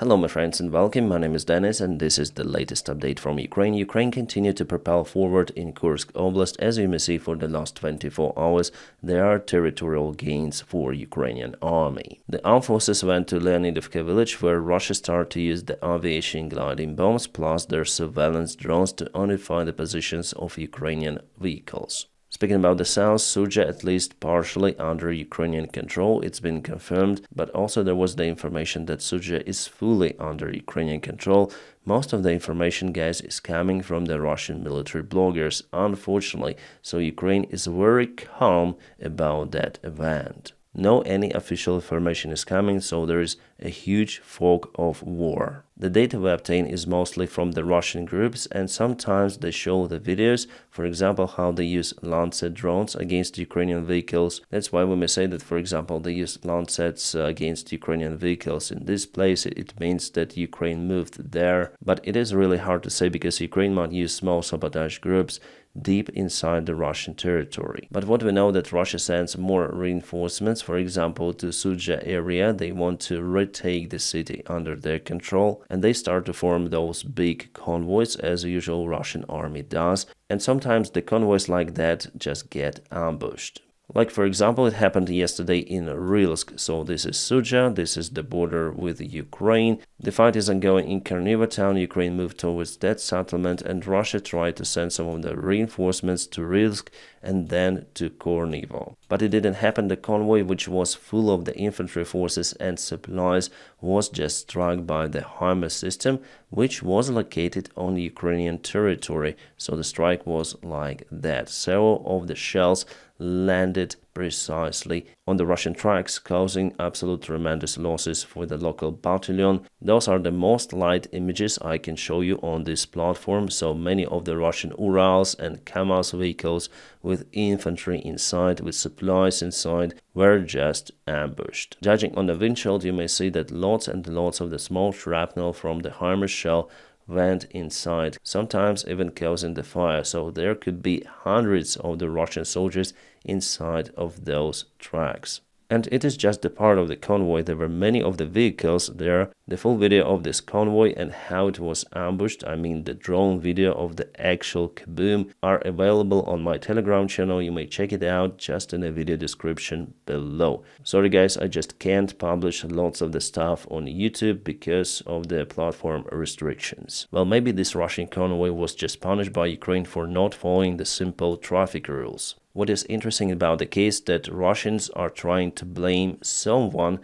Hello my friends and welcome, my name is Dennis and this is the latest update from Ukraine. Ukraine continued to propel forward in Kursk Oblast. As you may see, for the last 24 hours there are territorial gains for Ukrainian army. The armed forces went to Leonidovka village where Russia started to use the aviation gliding bombs plus their surveillance drones to identify the positions of Ukrainian vehicles. Speaking about the south, Sudzha at least partially under Ukrainian control, it's been confirmed, but also there was the information that Sudzha is fully under Ukrainian control. Most of the information, guys, is coming from the Russian military bloggers, unfortunately, so Ukraine is very calm about that event. No any official information is coming, so there is a huge fog of war. The data we obtain is mostly from the Russian groups, and sometimes they show the videos, for example, how they use Lancet drones against Ukrainian vehicles. That's why we may say that, for example, they use Lancets against Ukrainian vehicles in this place. It means that Ukraine moved there, but it is really hard to say because Ukraine might use small sabotage groups deep inside the Russian territory. But what we know that Russia sends more reinforcements, for example, to Sudzha area. They want to retake the city under their control, and they start to form those big convoys as usual Russian army does, and sometimes the convoys like that just get ambushed. Like, for example, it happened yesterday in Rilsk. So this is Sudzha, this is the border with Ukraine. The fight is ongoing in Karniva town. Ukraine moved towards that settlement, and Russia tried to send some of the reinforcements to Rilsk and then to Kornivo. But it didn't happen. The convoy, which was full of the infantry forces and supplies, was just struck by the HIMARS system, which was located on Ukrainian territory. So the strike was like that. Several of the shells landed precisely on the Russian tracks, causing absolute tremendous losses for the local battalion. Those are the most light images I can show you on this platform. So many of the Russian Urals and Kamaz vehicles with infantry inside, with supplies inside, were just ambushed. Judging on the windshield, you may see that lots and lots of the small shrapnel from the HIMARS shell went inside, sometimes even causing the fire, so there could be hundreds of the Russian soldiers inside of those tracks. And it is just the part of the convoy. There were many of the vehicles there. The full video of this convoy and how it was ambushed, I mean the drone video of the actual kaboom, are available on my Telegram channel. You may check it out just in the video description below. Sorry guys, I just can't publish lots of the stuff on YouTube because of the platform restrictions. Well, maybe this Russian convoy was just punished by Ukraine for not following the simple traffic rules. What is interesting about the case that Russians are trying to blame someone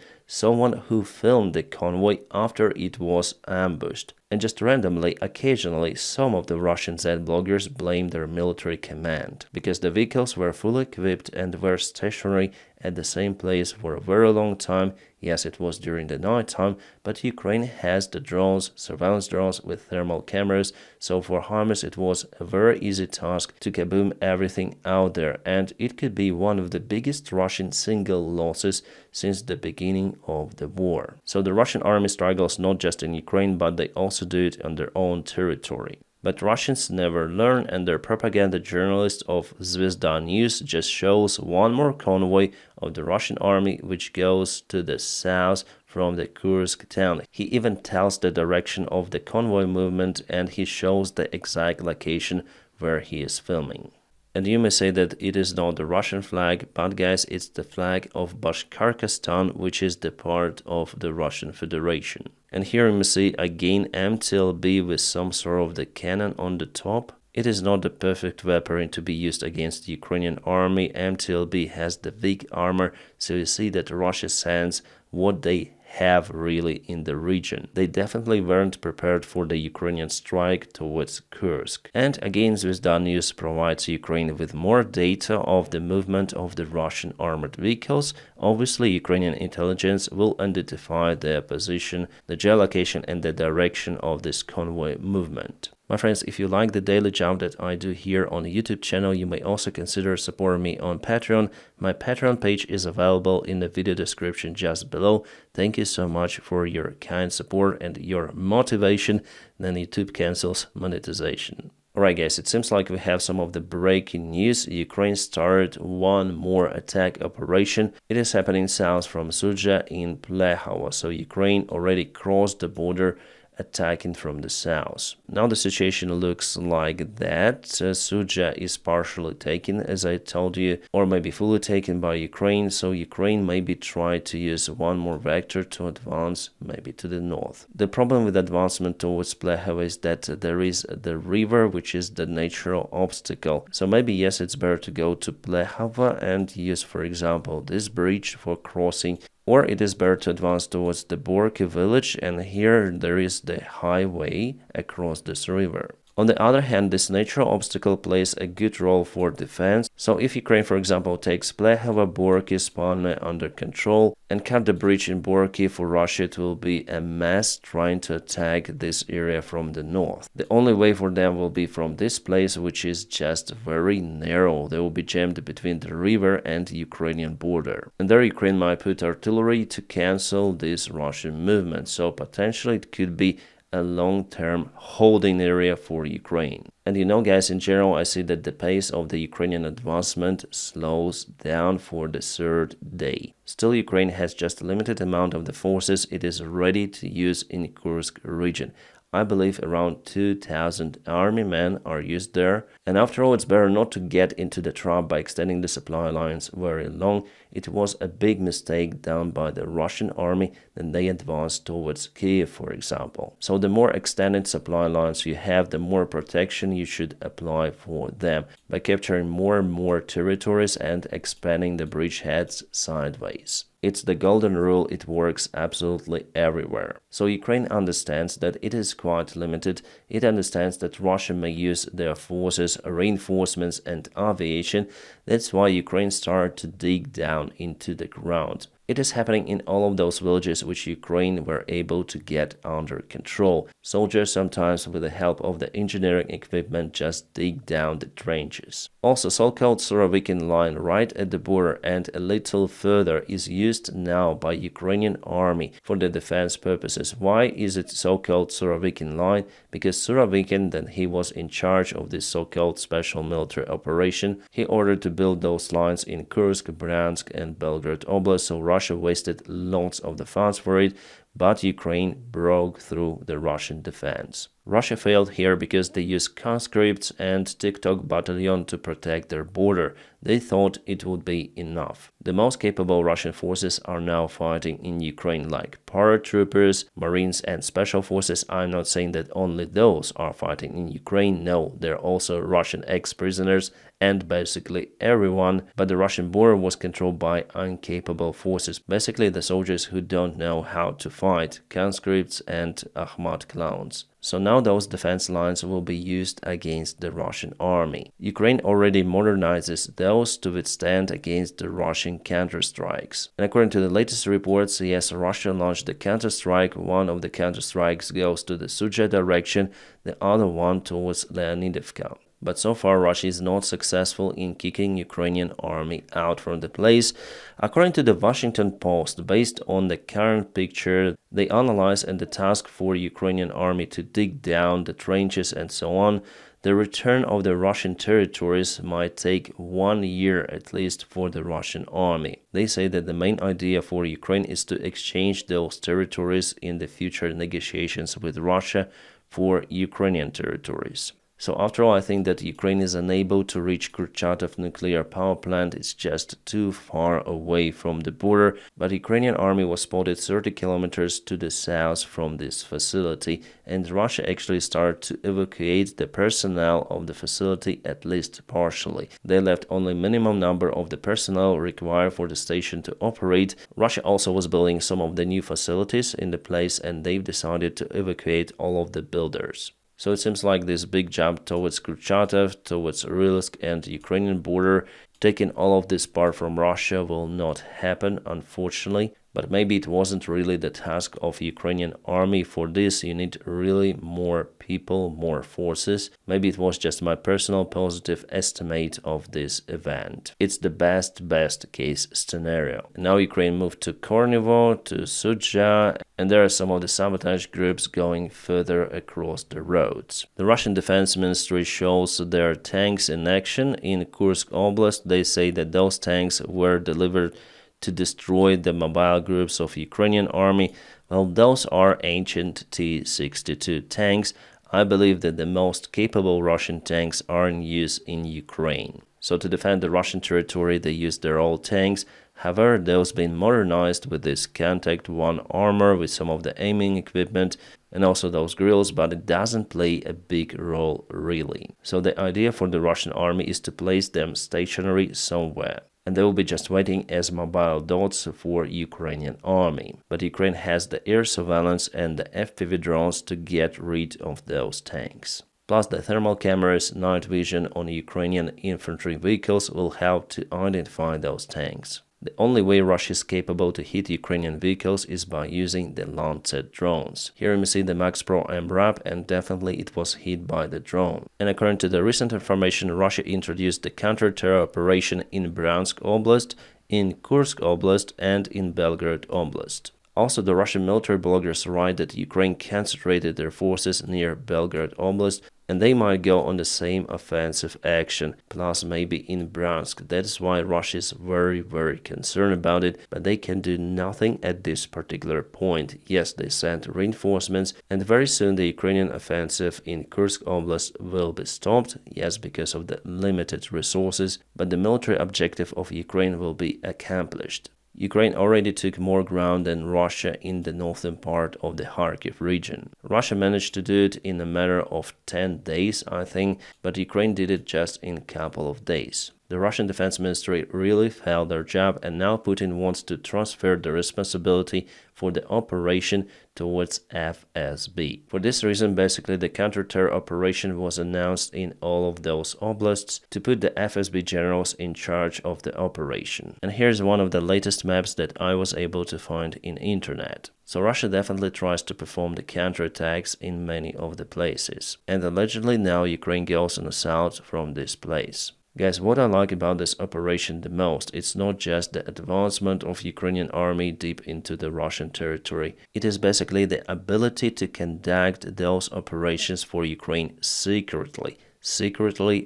who filmed the convoy after it was ambushed. And just randomly, occasionally, some of the Russian Z bloggers blame their military command, because the vehicles were fully equipped and were stationary at the same place for a very long time. Yes, it was during the night time, but Ukraine has the drones, surveillance drones with thermal cameras, so for HIMARS it was a very easy task to kaboom everything out there, and it could be one of the biggest Russian single losses since the beginning of the war. So the Russian army struggles not just in Ukraine, but they also do it on their own territory. But Russians never learn, and their propaganda journalist of Zvezda News just shows one more convoy of the Russian army which goes to the south from the Kursk town. He even tells the direction of the convoy movement, and he shows the exact location where he is filming. And you may say that it is not the Russian flag, but guys, it's the flag of Bashkortostan, which is the part of the Russian Federation. And here you may see again MTLB with some sort of the cannon on the top. It is not the perfect weapon to be used against the Ukrainian army. MTLB has the weak armor, so you see that Russia sends what they have really in the region. They definitely weren't prepared for the Ukrainian strike towards Kursk. And again, Zvezda News provides Ukraine with more data of the movement of the Russian armored vehicles. Obviously, Ukrainian intelligence will identify their position, the geolocation and the direction of this convoy movement. My friends, if you like the daily job that I do here on the YouTube channel, you may also consider supporting me on Patreon. My Patreon page is available in the video description just below. Thank you so much for your kind support and your motivation. Then YouTube cancels monetization. Alright. Alright guys, it seems like we have some of the breaking news. Ukraine started one more attack operation. It is happening south from Sudzha in Plehovo, so Ukraine already crossed the border, attacking from the south. Now the situation looks like that. Sudzha is partially taken, as I told you, or maybe fully taken by Ukraine, so Ukraine maybe try to use one more vector to advance maybe to the north. The problem with advancement towards Plehovo is that there is the river, which is the natural obstacle. So maybe yes, it's better to go to Plehovo and use, for example, this bridge for crossing, or it is better to advance towards the Borky village, and here there is the highway across this river. On the other hand, this natural obstacle plays a good role for defense. So if Ukraine, for example, takes Plehovo, Borky, Spalne under control and cut the bridge in Borky, for Russia it will be a mess trying to attack this area from the north. The only way for them will be from this place, which is just very narrow. They will be jammed between the river and the Ukrainian border. And there Ukraine might put artillery to cancel this Russian movement. So potentially it could be a long-term holding area for Ukraine. And you know guys, in general I see that the pace of the Ukrainian advancement slows down for the third day. Still, Ukraine has just a limited amount of the forces it is ready to use in Kursk region. I believe around 2,000 army men are used there, and after all it's better not to get into the trap by extending the supply lines very long. It was a big mistake done by the Russian army when they advanced towards Kiev, for example. So the more extended supply lines you have, the more protection you should apply for them by capturing more and more territories and expanding the bridgeheads sideways. It's the golden rule, it works absolutely everywhere. So Ukraine understands that it is quite limited. It understands that Russia may use their forces, reinforcements and aviation. That's why Ukraine started to dig down into the ground. It is happening in all of those villages which Ukraine were able to get under control. Soldiers, sometimes with the help of the engineering equipment, just dig down the trenches. Also, so-called Surovikin line right at the border and a little further is used now by Ukrainian army for the defense purposes. Why is it so-called Surovikin line? Because Surovikin, then he was in charge of this so-called special military operation. He ordered to build those lines in Kursk, Bryansk and Belgorod Oblast, so Russia wasted lots of the funds for it, but Ukraine broke through the Russian defense. Russia failed here because they used conscripts and TikTok battalion to protect their border. They thought it would be enough. The most capable Russian forces are now fighting in Ukraine, like paratroopers, marines and special forces. I'm not saying that only those are fighting in Ukraine. No, they're also Russian ex-prisoners and basically everyone, but the Russian border was controlled by incapable forces, basically the soldiers who don't know how to fight, conscripts and Ahmad clowns. So now those defense lines will be used against the Russian army. Ukraine already modernizes those to withstand against the Russian counterstrikes. And according to the latest reports, yes, Russia launched the counterstrike. One of the counterstrikes goes to the Sudzha direction, the other one towards Leonidivka. But so far, Russia is not successful in kicking Ukrainian army out from the place. According to the Washington Post, based on the current picture, they analyze and the task for Ukrainian army to dig down the trenches and so on. The return of the Russian territories might take 1 year at least for the Russian army. They say that the main idea for Ukraine is to exchange those territories in the future negotiations with Russia for Ukrainian territories. So after all, I think that Ukraine is unable to reach Kurchatov nuclear power plant. It's just too far away from the border. But Ukrainian army was spotted 30 kilometers to the south from this facility. And Russia actually started to evacuate the personnel of the facility, at least partially. They left only minimum number of the personnel required for the station to operate. Russia also was building some of the new facilities in the place, and they've decided to evacuate all of the builders. So it seems like this big jump towards Kurchatov, towards Rilsk and the Ukrainian border, taking all of this part from Russia will not happen, unfortunately. But maybe it wasn't really the task of Ukrainian army. For this, you need really more people, more forces. Maybe it was just my personal positive estimate of this event. It's the best case scenario. Now Ukraine moved to Convoy, to Ruzzian, and there are some of the sabotage groups going further across the roads. The Russian Defense Ministry shows their tanks in action in Kursk Oblast. They say that those tanks were delivered to destroy the mobile groups of Ukrainian army. Well, those are ancient T-62 tanks. I believe that the most capable Russian tanks are in use in Ukraine. So to defend the Russian territory, they use their old tanks. However, those been modernized with this Contact 1 armor, with some of the aiming equipment, and also those grills, but it doesn't play a big role really. So the idea for the Russian army is to place them stationary somewhere, and they will be just waiting as mobile dots for Ukrainian army. But Ukraine has the air surveillance and the FPV drones to get rid of those tanks. Plus, the thermal cameras, night vision on Ukrainian infantry vehicles will help to identify those tanks. The only way Russia is capable to hit Ukrainian vehicles is by using the Lancet drones. Here you see the Max Pro MRAP, and definitely it was hit by the drone. And according to the recent information, Russia introduced the counter-terror operation in Bryansk Oblast, in Kursk Oblast, and in Belgorod Oblast. Also, the Russian military bloggers write that Ukraine concentrated their forces near Belgorod Oblast, and they might go on the same offensive action, plus maybe in Bryansk. That's why Russia is very concerned about it, but they can do nothing at this particular point. Yes, they sent reinforcements, and very soon the Ukrainian offensive in Kursk Oblast will be stopped, yes, because of the limited resources, but the military objective of Ukraine will be accomplished. Ukraine already took more ground than Russia in the northern part of the Kharkiv region. Russia managed to do it in a matter of 10 days, I think, but Ukraine did it just in a couple of days. The Russian Defense Ministry really failed their job, and now Putin wants to transfer the responsibility for the operation towards FSB. For this reason, basically, the counter-terror operation was announced in all of those oblasts to put the FSB generals in charge of the operation. And here's one of the latest maps that I was able to find in internet. So Russia definitely tries to perform the counterattacks in many of the places. And allegedly now Ukraine goes on assault from this place. Guys, what I like about this operation the most, it's not just the advancement of Ukrainian army deep into the Russian territory. It is basically the ability to conduct those operations for Ukraine secretly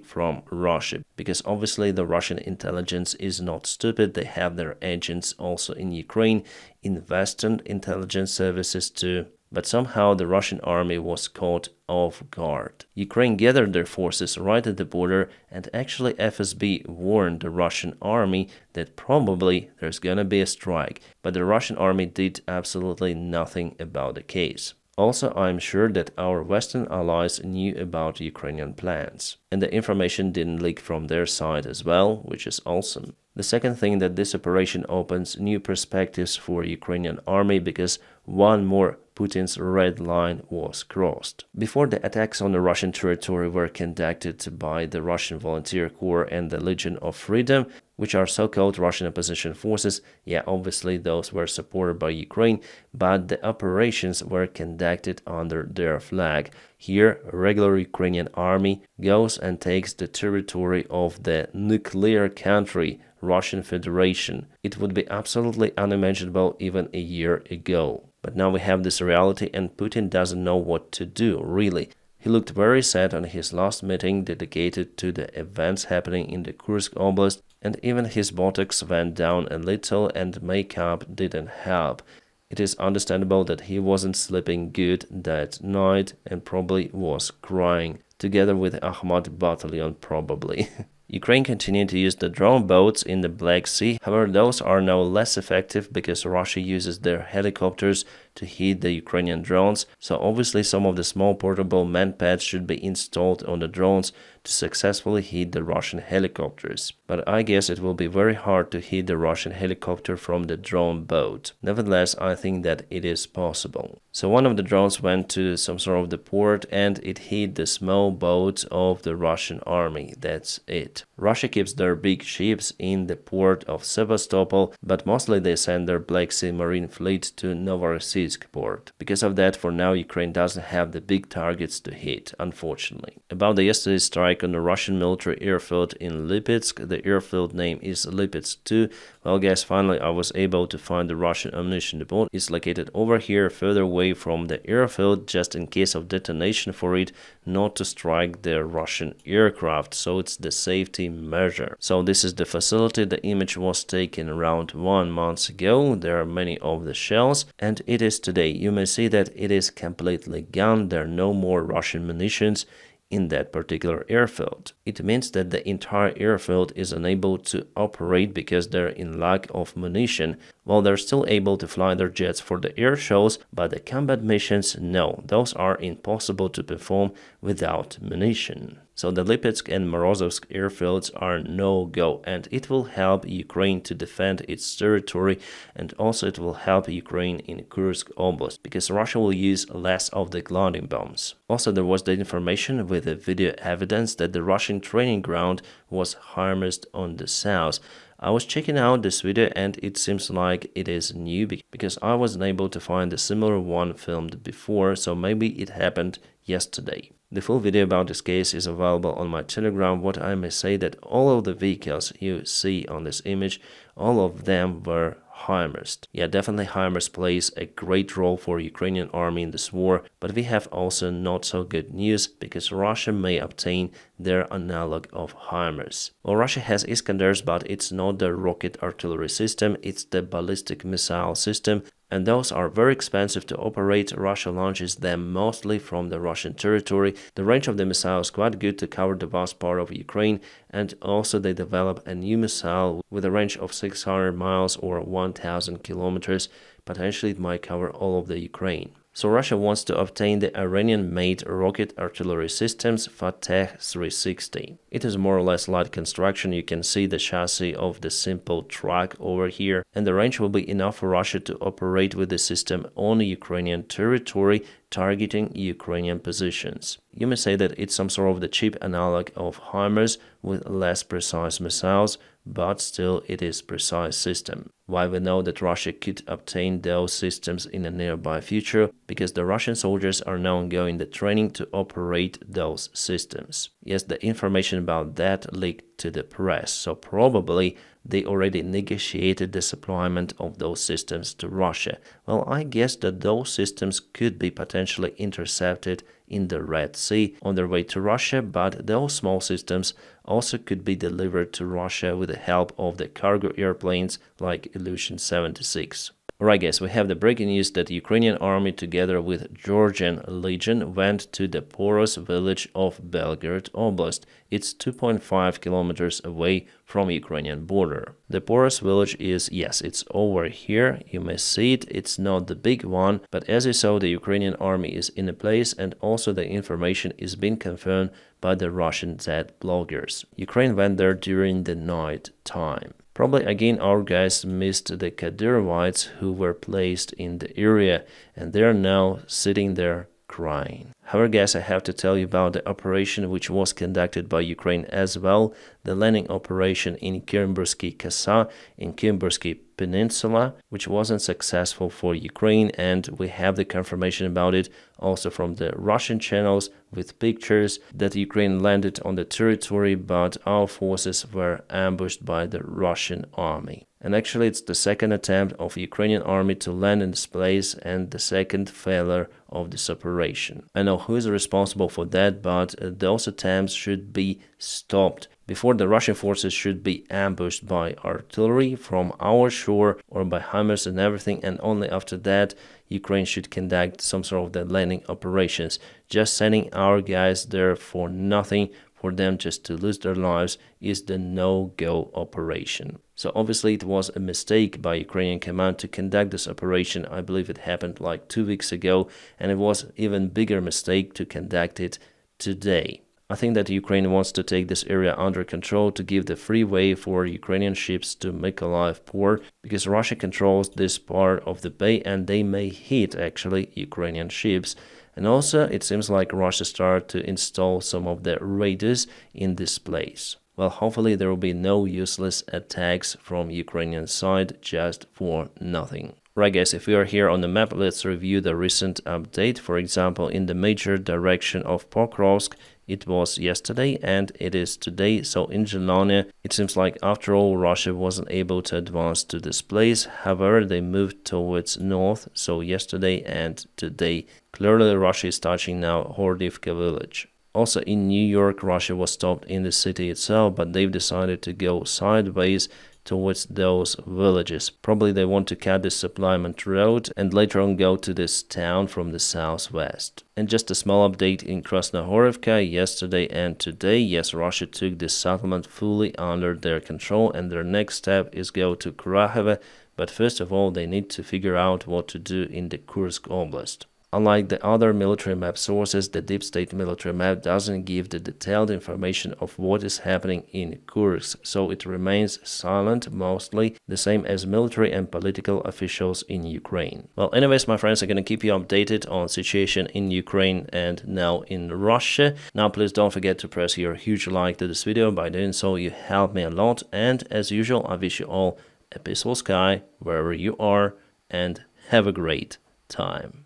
from Russia. Because obviously the Russian intelligence is not stupid. They have their agents also in Ukraine, in Western intelligence services too. But somehow the Russian army was caught off guard. Ukraine gathered their forces right at the border, and actually FSB warned the Russian army that probably there's gonna be a strike, but the Russian army did absolutely nothing about the case. Also, I'm sure that our Western allies knew about Ukrainian plans, and the information didn't leak from their side as well, which is awesome. The second thing, that this operation opens new perspectives for Ukrainian army, because one more Putin's red line was crossed. Before, the attacks on the Russian territory were conducted by the Russian Volunteer Corps and the Legion of Freedom, which are so-called Russian opposition forces. Yeah, obviously those were supported by Ukraine, but the operations were conducted under their flag. Here, regular Ukrainian army goes and takes the territory of the nuclear country, Russian Federation. It would be absolutely unimaginable even a year ago. But now we have this reality, and Putin doesn't know what to do, really. He looked very sad on his last meeting dedicated to the events happening in the Kursk Oblast, and even his Botox went down a little and makeup didn't help. It is understandable that he wasn't sleeping good that night and probably was crying, together with Ahmad Battalion probably. Ukraine continued to use the drone boats in the Black Sea. However, those are now less effective because Russia uses their helicopters to hit the Ukrainian drones, so obviously some of the small portable manpads should be installed on the drones to successfully hit the Russian helicopters. But I guess it will be very hard to hit the Russian helicopter from the drone boat. Nevertheless, I think that it is possible. So one of the drones went to some sort of the port and it hit the small boat of the Russian army. That's it. Russia keeps their big ships in the port of Sevastopol, but mostly they send their Black Sea Marine fleet to Novorossiysk port. Because of that, for now, Ukraine doesn't have the big targets to hit, unfortunately. About the yesterday's strike on the Russian military airfield in Lipetsk, the airfield name is Lipetsk 2. Well, guys, finally I was able to find the Russian ammunition depot. It's located over here, further away from the airfield, just in case of detonation for it not to strike the Russian aircraft. So it's the safety measure. So this is the facility. The image was taken around 1 month ago. There are many of the shells, and it is today. You may see that it is completely gone. There are no more Russian munitions in that particular airfield. It means that the entire airfield is unable to operate because they're in lack of munition. While they're still able to fly their jets for the air shows, but the combat missions, no, those are impossible to perform without munition. So the Lipetsk and Morozovsk airfields are no-go, and it will help Ukraine to defend its territory, and also it will help Ukraine in Kursk Oblast, because Russia will use less of the gliding bombs. Also, there was the information with the video evidence that the Russian training ground was harmless on the south. I was checking out this video and it seems like it is new because I wasn't able to find a similar one filmed before, so maybe it happened yesterday. The full video about this case is available on my Telegram. What I may say that all of the vehicles you see on this image, all of them were HIMARS. Yeah, definitely HIMARS plays a great role for Ukrainian army in this war, but we have also not so good news because Russia may obtain their analog of HIMARS. Well, Russia has Iskanders, but it's not the rocket artillery system, it's the ballistic missile system, and those are very expensive to operate. Russia launches them mostly from the Russian territory. The range of the missile is quite good to cover the vast part of Ukraine, and also they develop a new missile with a range of 600 miles or 1000 kilometers. Potentially it might cover all of the Ukraine. So Russia wants to obtain the Iranian-made rocket artillery systems Fateh 360. It is more or less light construction. You can see the chassis of the simple truck over here, and the range will be enough for Russia to operate with the system on Ukrainian territory, targeting Ukrainian positions. You may say that it's some sort of the cheap analog of HIMARS with less precise missiles, but still it is precise system. Why we know that Russia could obtain those systems in the nearby future? Because the Russian soldiers are now ongoing the training to operate those systems. Yes, the information about that leaked to the press, so probably they already negotiated the supplyment of those systems to Russia. Well, I guess that those systems could be potentially intercepted in the Red Sea on their way to Russia, but those small systems also could be delivered to Russia with the help of the cargo airplanes like Ilyushin 76. Alright guys, we have the breaking news that the Ukrainian army together with Georgian Legion went to the porous village of Belgorod Oblast. It's 2.5 kilometers away from Ukrainian border. The porous village is, yes, it's over here. You may see it. It's not the big one, but as you saw, the Ukrainian army is in a place, and also the information is being confirmed by the Russian Z bloggers. Ukraine went there during the night time. Probably again our guys missed the Kadyrovites who were placed in the area, and they're now sitting there crying. However, guys, I have to tell you about the operation which was conducted by Ukraine as well, the landing operation in Kyrmbursky Kosa in Kyrmbursky Peninsula, which wasn't successful for Ukraine, and we have the confirmation about it also from the Russian channels with pictures that Ukraine landed on the territory, but our forces were ambushed by the Russian army. And actually it's the second attempt of Ukrainian army to land in this place and the second failure of this operation. I know who is responsible for that, but those attempts should be stopped. Before, the Russian forces should be ambushed by artillery from our shore or by HIMARS and everything, and only after that Ukraine should conduct some sort of the landing operations. Just sending our guys there for nothing, for them just to lose their lives is the no-go operation. So obviously it was a mistake by Ukrainian command to conduct this operation. I believe it happened like 2 weeks ago, and it was even bigger mistake to conduct it today. I think that Ukraine wants to take this area under control to give the free way for Ukrainian ships to Mykolaiv port, because Russia controls this part of the bay and they may hit actually Ukrainian ships. And also it seems like Russia started to install some of the radars in this place. Well, hopefully there will be no useless attacks from Ukrainian side just for nothing. Right guys, if we are here on the map, let's review the recent update. For example, in the major direction of Pokrovsk, it was yesterday and it is today. So in Zhelanya, it seems like after all Russia wasn't able to advance to this place. However, they moved towards north. So yesterday and today, clearly Russia is touching now Hordivka village. Also in New York, Russia was stopped in the city itself, but they've decided to go sideways towards those villages. Probably they want to cut the supplement road and later on go to this town from the southwest. And just a small update in Krasnohorivka yesterday and today. Yes, Russia took this settlement fully under their control and their next step is go to Kurakhove, but first of all they need to figure out what to do in the Kursk Oblast. Unlike the other military map sources, the deep state military map doesn't give the detailed information of what is happening in Kursk, so it remains silent, mostly the same as military and political officials in Ukraine. Well, anyways, my friends, I'm gonna keep you updated on situation in Ukraine and now in Russia. Now, please don't forget to press your huge like to this video. By doing so, you help me a lot. And as usual, I wish you all a peaceful sky wherever you are and have a great time.